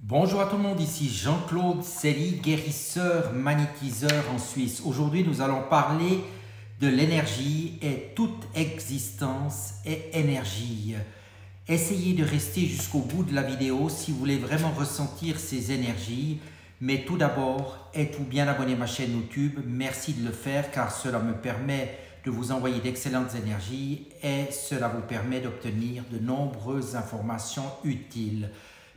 Bonjour à tout le monde, ici Jean-Claude Selly, guérisseur, magnétiseur en Suisse. Aujourd'hui, nous allons parler de l'énergie et toute existence est énergie. Essayez de rester jusqu'au bout de la vidéo si vous voulez vraiment ressentir ces énergies. Mais tout d'abord, êtes-vous bien abonné à ma chaîne YouTube? Merci de le faire car cela me permet de vous envoyer d'excellentes énergies et cela vous permet d'obtenir de nombreuses informations utiles.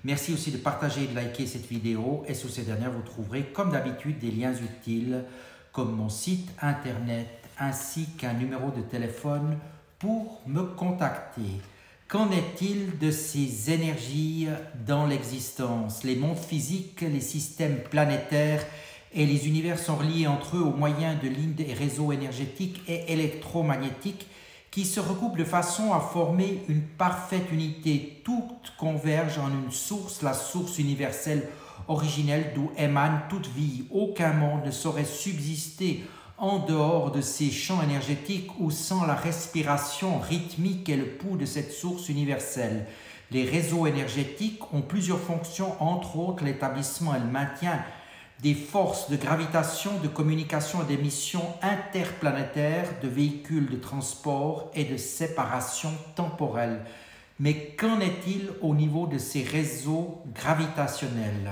Merci aussi de partager et de liker cette vidéo et sous cette dernière vous trouverez comme d'habitude des liens utiles comme mon site internet ainsi qu'un numéro de téléphone pour me contacter. Qu'en est-il de ces énergies dans l'existence? Les mondes physiques, les systèmes planétaires et les univers sont reliés entre eux au moyen de lignes et réseaux énergétiques et électromagnétiques qui se recoupent de façon à former une parfaite unité. Toutes convergent en une source, la source universelle originelle d'où émane toute vie. Aucun monde ne saurait subsister en dehors de ces champs énergétiques ou sans la respiration rythmique et le pouls de cette source universelle. Les réseaux énergétiques ont plusieurs fonctions, entre autres l'établissement et le maintien des forces de gravitation, de communication et des missions interplanétaires, de véhicules de transport et de séparation temporelle. Mais qu'en est-il au niveau de ces réseaux gravitationnels?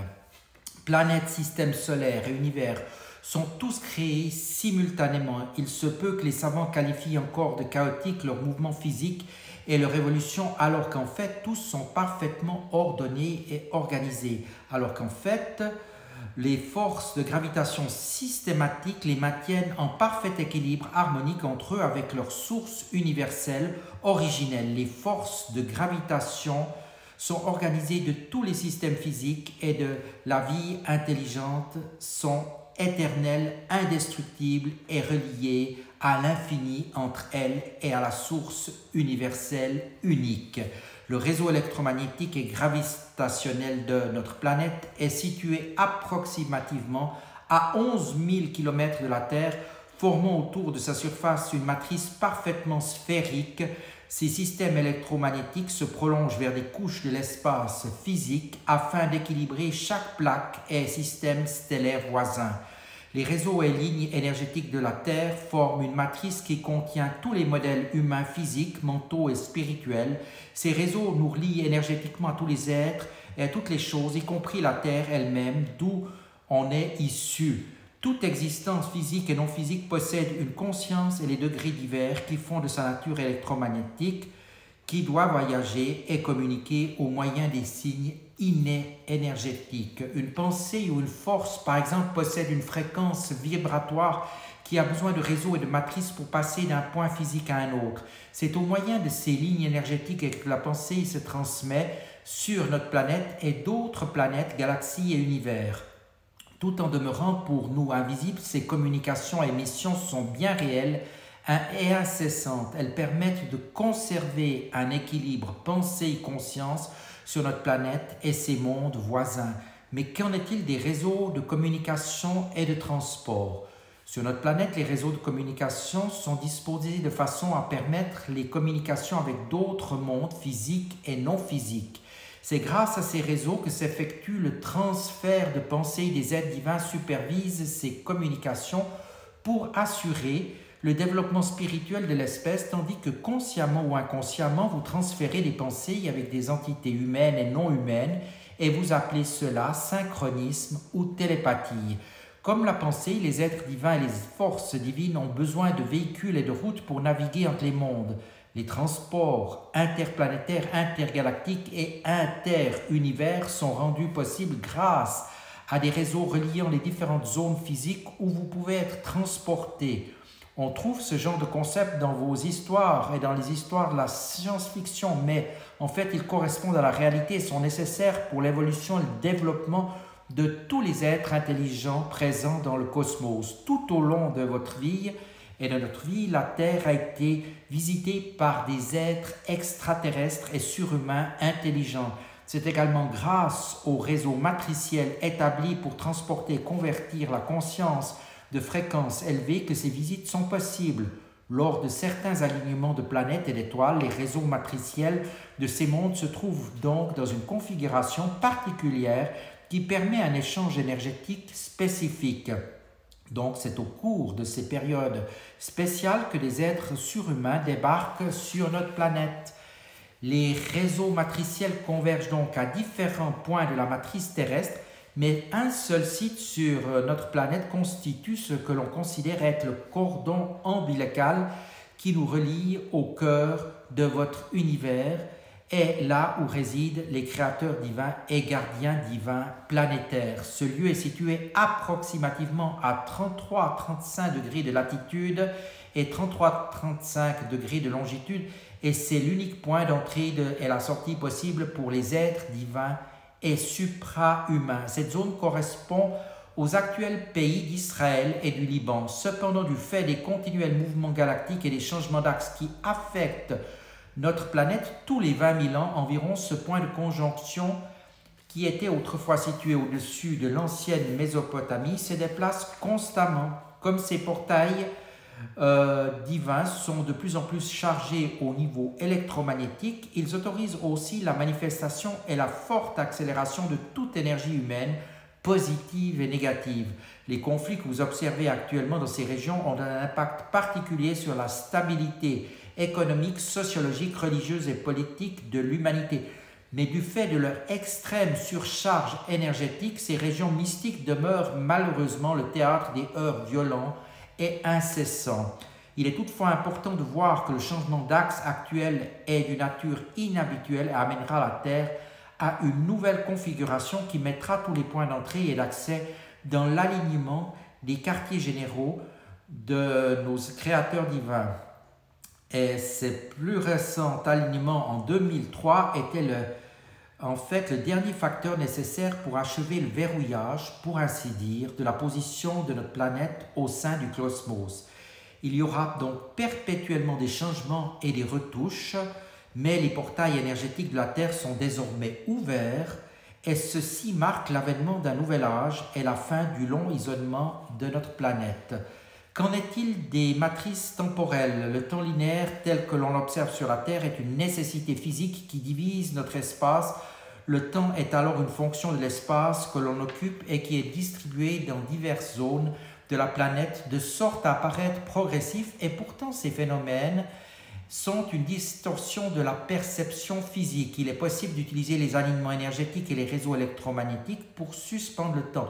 Planètes, systèmes solaires et univers sont tous créés simultanément. Il se peut que les savants qualifient encore de chaotique leur mouvement physique et leur évolution, alors qu'en fait, tous sont parfaitement ordonnés et organisés. Alors qu'en fait, les forces de gravitation systématiques les maintiennent en parfait équilibre harmonique entre eux avec leur source universelle originelle. Les forces de gravitation sont organisées de tous les systèmes physiques et de la vie intelligente sont éternelles, indestructibles et reliées à l'infini entre elles et à la source universelle unique. Le réseau électromagnétique et gravitationnel de notre planète est situé approximativement à 11 000 km de la Terre, formant autour de sa surface une matrice parfaitement sphérique. Ces systèmes électromagnétiques se prolongent vers des couches de l'espace physique afin d'équilibrer chaque plaque et système stellaire voisin. Les réseaux et lignes énergétiques de la Terre forment une matrice qui contient tous les modèles humains, physiques, mentaux et spirituels. Ces réseaux nous relient énergétiquement à tous les êtres et à toutes les choses, y compris la Terre elle-même, d'où on est issu. Toute existence physique et non physique possède une conscience et les degrés divers qui font de sa nature électromagnétique, qui doit voyager et communiquer au moyen des signes innés énergétiques. Une pensée ou une force, par exemple, possède une fréquence vibratoire qui a besoin de réseaux et de matrices pour passer d'un point physique à un autre. C'est au moyen de ces lignes énergétiques que la pensée se transmet sur notre planète et d'autres planètes, galaxies et univers. Tout en demeurant pour nous invisibles, ces communications et émissions sont bien réelles et incessantes. Elles permettent de conserver un équilibre pensée et conscience sur notre planète et ses mondes voisins. Mais qu'en est-il des réseaux de communication et de transport? Sur notre planète, les réseaux de communication sont disposés de façon à permettre les communications avec d'autres mondes physiques et non physiques. C'est grâce à ces réseaux que s'effectue le transfert de pensée. Des êtres divins supervisent ces communications pour assurer le développement spirituel de l'espèce, tandis que consciemment ou inconsciemment, vous transférez des pensées avec des entités humaines et non humaines, et vous appelez cela synchronisme ou télépathie. Comme la pensée, les êtres divins et les forces divines ont besoin de véhicules et de routes pour naviguer entre les mondes. Les transports interplanétaires, intergalactiques et interunivers sont rendus possibles grâce à des réseaux reliant les différentes zones physiques où vous pouvez être transporté. On trouve ce genre de concept dans vos histoires et dans les histoires de la science-fiction, mais en fait, ils correspondent à la réalité et sont nécessaires pour l'évolution et le développement de tous les êtres intelligents présents dans le cosmos. Tout au long de votre vie et de notre vie, la Terre a été visitée par des êtres extraterrestres et surhumains intelligents. C'est également grâce au réseau matriciel établi pour transporter et convertir la conscience de fréquences élevées que ces visites sont possibles. Lors de certains alignements de planètes et d'étoiles, les réseaux matriciels de ces mondes se trouvent donc dans une configuration particulière qui permet un échange énergétique spécifique. Donc c'est au cours de ces périodes spéciales que des êtres surhumains débarquent sur notre planète. Les réseaux matriciels convergent donc à différents points de la matrice terrestre, mais un seul site sur notre planète constitue ce que l'on considère être le cordon ombilical qui nous relie au cœur de votre univers et là où résident les créateurs divins et gardiens divins planétaires. Ce lieu est situé approximativement à 33 à 35 degrés de latitude et 33 à 35 degrés de longitude, et c'est l'unique point d'entrée et la sortie possible pour les êtres divins et supra-humains. Cette zone correspond aux actuels pays d'Israël et du Liban. Cependant, du fait des continuels mouvements galactiques et des changements d'axe qui affectent notre planète, tous les 20 000 ans environ, ce point de conjonction qui était autrefois situé au-dessus de l'ancienne Mésopotamie se déplace constamment. Comme ces portails divins sont de plus en plus chargés au niveau électromagnétique, ils autorisent aussi la manifestation et la forte accélération de toute énergie humaine, positive et négative. Les conflits que vous observez actuellement dans ces régions ont un impact particulier sur la stabilité économique, sociologique, religieuse et politique de l'humanité. Mais du fait de leur extrême surcharge énergétique, ces régions mystiques demeurent malheureusement le théâtre des heurts violents et incessants. Il est toutefois important de voir que le changement d'axe actuel est d'une nature inhabituelle et amènera la Terre à une nouvelle configuration qui mettra tous les points d'entrée et d'accès dans l'alignement des quartiers généraux de nos créateurs divins. Et ce plus récent alignement en 2003 était en fait le dernier facteur nécessaire pour achever le verrouillage, pour ainsi dire, de la position de notre planète au sein du cosmos. Il y aura donc perpétuellement des changements et des retouches, mais les portails énergétiques de la Terre sont désormais ouverts et ceci marque l'avènement d'un nouvel âge et la fin du long isolement de notre planète. Qu'en est-il des matrices temporelles? Le temps linéaire tel que l'on l'observe sur la Terre est une nécessité physique qui divise notre espace. Le temps est alors une fonction de l'espace que l'on occupe et qui est distribué dans diverses zones de la planète de sorte à apparaître progressif, et pourtant ces phénomènes sont une distorsion de la perception physique. Il est possible d'utiliser les alignements énergétiques et les réseaux électromagnétiques pour suspendre le temps.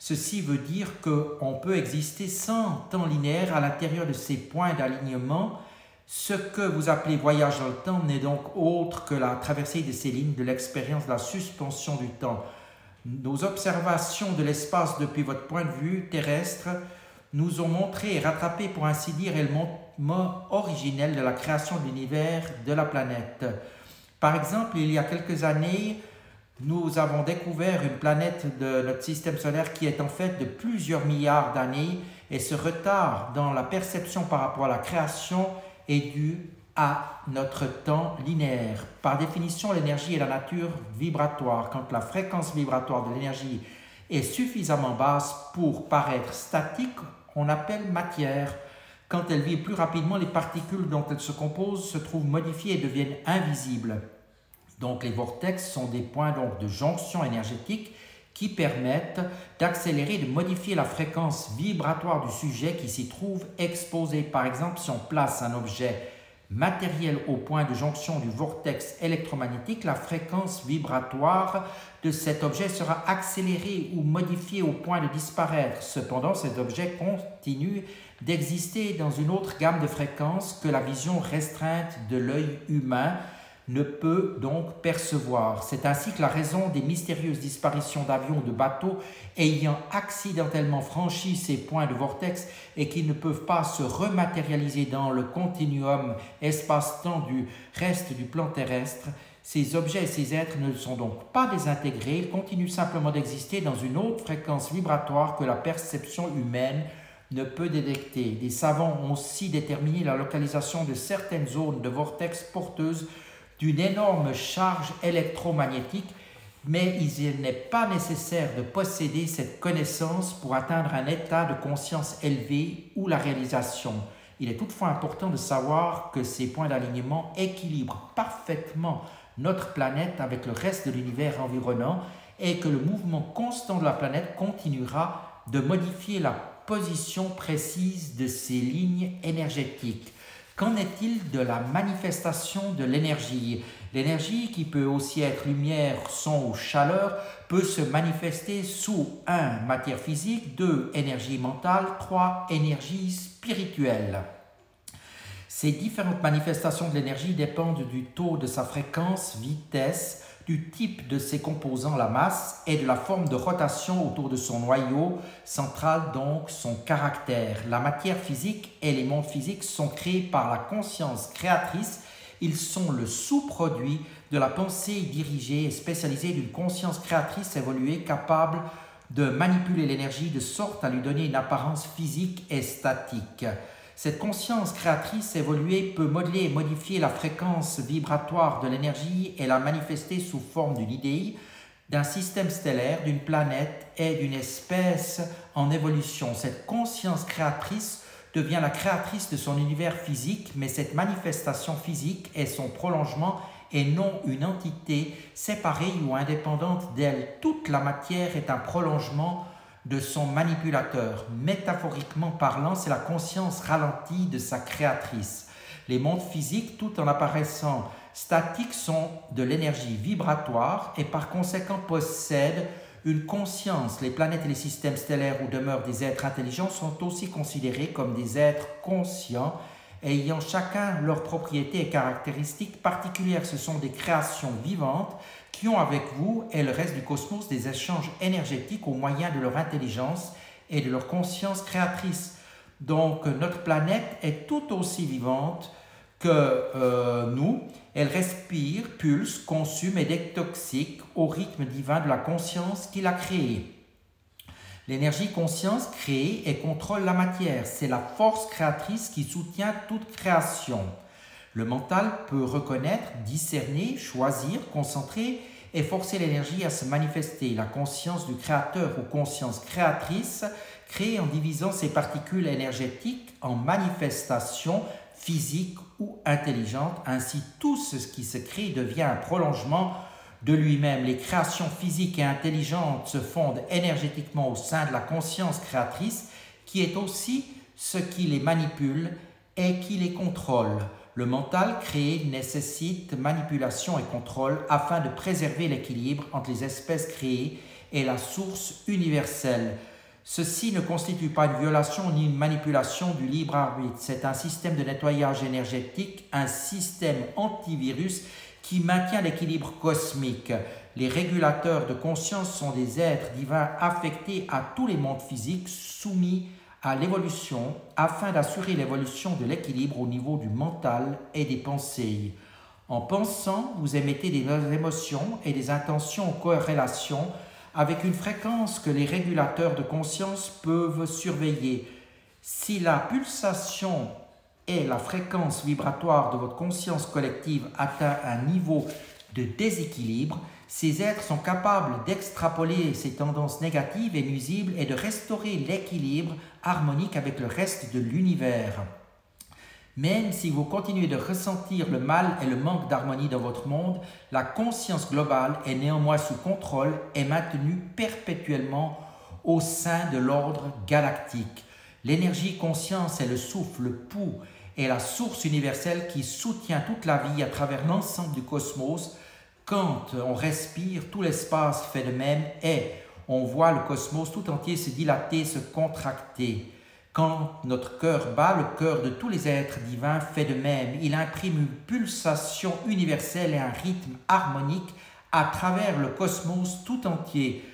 Ceci veut dire qu'on peut exister sans temps linéaire à l'intérieur de ces points d'alignement. Ce que vous appelez voyage dans le temps n'est donc autre que la traversée de ces lignes de l'expérience de la suspension du temps. Nos observations de l'espace depuis votre point de vue terrestre nous ont montré et rattrapé, pour ainsi dire, le moment originel de la création de l'univers, de la planète. Par exemple, il y a quelques années, nous avons découvert une planète de notre système solaire qui est en fait de plusieurs milliards d'années, et ce retard dans la perception par rapport à la création est dû à notre temps linéaire. Par définition, l'énergie est la nature vibratoire. Quand la fréquence vibratoire de l'énergie est suffisamment basse pour paraître statique, on appelle matière. Quand elle vibre plus rapidement, les particules dont elle se compose se trouvent modifiées et deviennent invisibles. Donc les vortex sont des points donc, de jonction énergétique qui permettent d'accélérer et de modifier la fréquence vibratoire du sujet qui s'y trouve exposé. Par exemple, si on place un objet matériel au point de jonction du vortex électromagnétique, la fréquence vibratoire de cet objet sera accélérée ou modifiée au point de disparaître. Cependant, cet objet continue d'exister dans une autre gamme de fréquences que la vision restreinte de l'œil humain ne peut donc percevoir. C'est ainsi que la raison des mystérieuses disparitions d'avions ou de bateaux ayant accidentellement franchi ces points de vortex et qui ne peuvent pas se rematérialiser dans le continuum espace-temps du reste du plan terrestre, ces objets et ces êtres ne sont donc pas désintégrés, ils continuent simplement d'exister dans une autre fréquence vibratoire que la perception humaine ne peut détecter. Des savants ont aussi déterminé la localisation de certaines zones de vortex porteuses d'une énorme charge électromagnétique, mais il n'est pas nécessaire de posséder cette connaissance pour atteindre un état de conscience élevé ou la réalisation. Il est toutefois important de savoir que ces points d'alignement équilibrent parfaitement notre planète avec le reste de l'univers environnant et que le mouvement constant de la planète continuera de modifier la position précise de ces lignes énergétiques. Qu'en est-il de la manifestation de l'énergie? L'énergie, qui peut aussi être lumière, son ou chaleur, peut se manifester sous 1. Matière physique, 2. Énergie mentale, 3. Énergie spirituelle. Ces différentes manifestations de l'énergie dépendent du taux de sa fréquence, vitesse, du type de ses composants, la masse, et de la forme de rotation autour de son noyau central, donc son caractère. La matière physique et les mondes physiques sont créés par la conscience créatrice. Ils sont le sous-produit de la pensée dirigée et spécialisée d'une conscience créatrice évoluée capable de manipuler l'énergie de sorte à lui donner une apparence physique et statique. Cette conscience créatrice évoluée peut modeler et modifier la fréquence vibratoire de l'énergie et la manifester sous forme d'une idée, d'un système stellaire, d'une planète et d'une espèce en évolution. Cette conscience créatrice devient la créatrice de son univers physique, mais cette manifestation physique est son prolongement et non une entité séparée ou indépendante d'elle. Toute la matière est un prolongement de son manipulateur. Métaphoriquement parlant, c'est la conscience ralentie de sa créatrice. Les mondes physiques, tout en apparaissant statiques, sont de l'énergie vibratoire et par conséquent possèdent une conscience. Les planètes et les systèmes stellaires où demeurent des êtres intelligents sont aussi considérés comme des êtres conscients, ayant chacun leurs propriétés et caractéristiques particulières. Ce sont des créations vivantes qui ont avec vous et le reste du cosmos des échanges énergétiques au moyen de leur intelligence et de leur conscience créatrice. Donc notre planète est tout aussi vivante que nous. Elle respire, pulse, consomme et détoxique au rythme divin de la conscience qui l'a créée. L'énergie conscience crée et contrôle la matière. C'est la force créatrice qui soutient toute création. Le mental peut reconnaître, discerner, choisir, concentrer et forcer l'énergie à se manifester. La conscience du créateur ou conscience créatrice crée en divisant ses particules énergétiques en manifestations physiques ou intelligentes. Ainsi, tout ce qui se crée devient un prolongement de lui-même. Les créations physiques et intelligentes se fondent énergétiquement au sein de la conscience créatrice qui est aussi ce qui les manipule et qui les contrôle. Le mental créé nécessite manipulation et contrôle afin de préserver l'équilibre entre les espèces créées et la source universelle. Ceci ne constitue pas une violation ni une manipulation du libre arbitre. C'est un système de nettoyage énergétique, un système antivirus qui maintient l'équilibre cosmique. Les régulateurs de conscience sont des êtres divins affectés à tous les mondes physiques, soumis à l'évolution afin d'assurer l'évolution de l'équilibre au niveau du mental et des pensées. En pensant, vous émettez des émotions et des intentions en corrélation avec une fréquence que les régulateurs de conscience peuvent surveiller. Si la pulsation et la fréquence vibratoire de votre conscience collective atteint un niveau de déséquilibre, ces êtres sont capables d'extrapoler ces tendances négatives et nuisibles et de restaurer l'équilibre harmonique avec le reste de l'univers. Même si vous continuez de ressentir le mal et le manque d'harmonie dans votre monde, la conscience globale est néanmoins sous contrôle et maintenue perpétuellement au sein de l'ordre galactique. L'énergie conscience est le souffle, le pouls et la source universelle qui soutient toute la vie à travers l'ensemble du cosmos. Quand on respire, tout l'espace fait de même et on voit le cosmos tout entier se dilater, se contracter. Quand notre cœur bat, le cœur de tous les êtres divins fait de même. Il imprime une pulsation universelle et un rythme harmonique à travers le cosmos tout entier.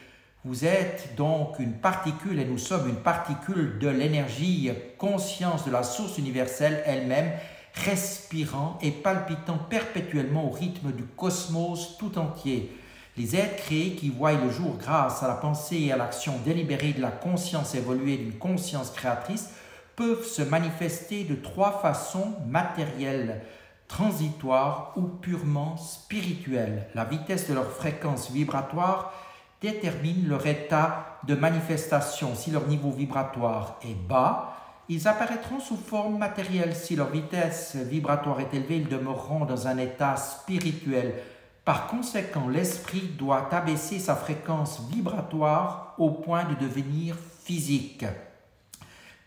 Vous êtes donc une particule et nous sommes une particule de l'énergie, conscience de la source universelle elle-même, respirant et palpitant perpétuellement au rythme du cosmos tout entier. Les êtres créés qui voient le jour grâce à la pensée et à l'action délibérée de la conscience évoluée d'une conscience créatrice peuvent se manifester de 3 façons matérielles, transitoires ou purement spirituelles. La vitesse de leur fréquence vibratoire détermine leur état de manifestation. Si leur niveau vibratoire est bas, Ils apparaîtront sous forme matérielle. Si leur vitesse vibratoire est élevée, ils demeureront dans un état spirituel. Par conséquent, l'esprit doit abaisser sa fréquence vibratoire au point de devenir physique.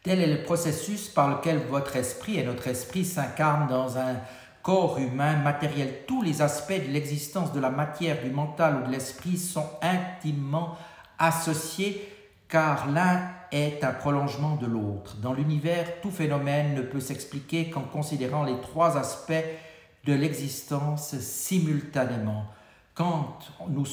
Tel est le processus par lequel votre esprit et notre esprit s'incarnent dans un corps humain matériel. Tous les aspects de l'existence de la matière, du mental ou de l'esprit sont intimement associés car l'un est un prolongement de l'autre. Dans l'univers, tout phénomène ne peut s'expliquer qu'en considérant les trois aspects de l'existence simultanément. Quand nous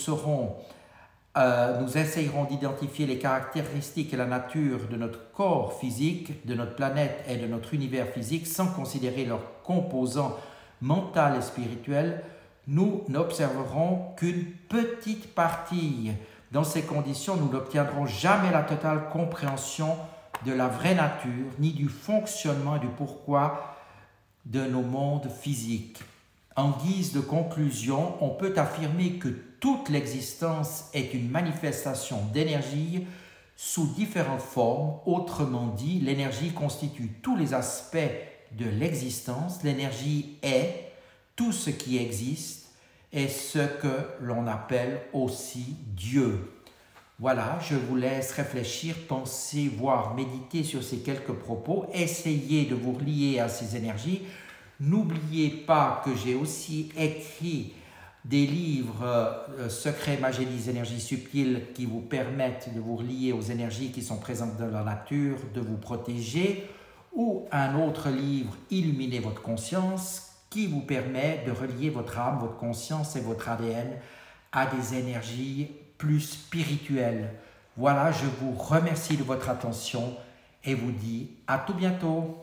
essayerons d'identifier les caractéristiques et la nature de notre corps physique, de notre planète et de notre univers physique sans considérer leurs composants mental et spirituel, nous n'observerons qu'une petite partie. Dans ces conditions, nous n'obtiendrons jamais la totale compréhension de la vraie nature, ni du fonctionnement et du pourquoi de nos mondes physiques. En guise de conclusion, on peut affirmer que toute l'existence est une manifestation d'énergie sous différentes formes. Autrement dit, l'énergie constitue tous les aspects de l'existence. L'énergie est tout ce qui existe et ce que l'on appelle aussi Dieu. Voilà, je vous laisse réfléchir, penser, voir, méditer sur ces quelques propos. Essayez de vous relier à ces énergies. N'oubliez pas que j'ai aussi écrit des livres Secrets, Magie des énergies subtiles qui vous permettent de vous relier aux énergies qui sont présentes dans la nature, de vous protéger, ou un autre livre, Illuminer votre conscience, qui vous permet de relier votre âme, votre conscience et votre ADN à des énergies plus spirituelles. Voilà, je vous remercie de votre attention et vous dis à tout bientôt.